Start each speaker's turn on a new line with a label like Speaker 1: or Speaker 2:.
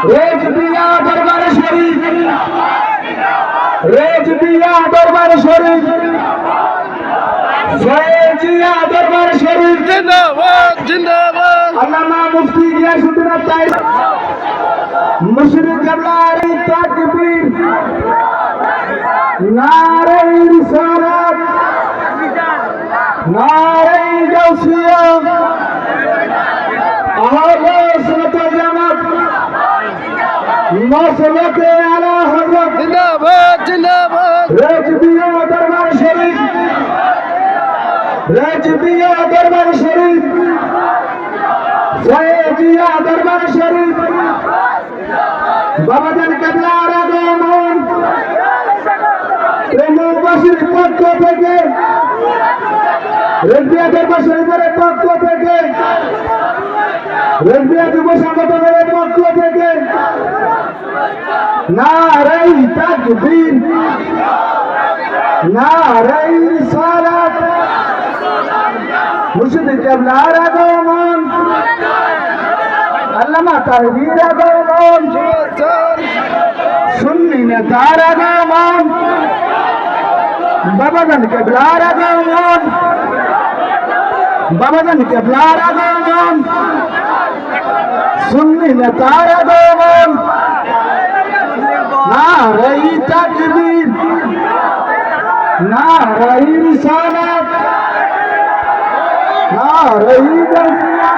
Speaker 1: रोज दिया दरबार शरीफ, रोज दिया दरबार शरीफ, जिया दरबार शरीफ
Speaker 2: जिंदाबाद जिंदाबाद।
Speaker 1: अल्लामा मुफ्ती गियासुद्दीन ताइब मुशरिक कबलारी तकबीर नारे रिसालत नारे गौसिया अहले सुन्नत वल जमात मसलक आला हजरत
Speaker 2: जिंदाबाद जिंदाबाद।
Speaker 1: रोज दिया दरबार शरीफ, रोज दिया दरबार शरीफ, जिया दरबार शरीफ বাবাজান কেবলার আগমন প্রেমবাসীর পক্ষ থেকে রেজিয়া দরবার শরীফের পক্ষ থেকে রেজিয়া যুব সংগঠনের পক্ষ থেকে নারাই তাকবীর নারাই রিসালাত মুর্শিদ কেবলার আগমন আল্লামা তাহির আগমন সুন্নি নেতার আগমন বাবাজান কেবলার আগমন বাবাজান কেবলার আগমন সুন্নি নেতার আগমন নারাই তাকবীর নারাই রিসালাত নারাই গাউসিয়া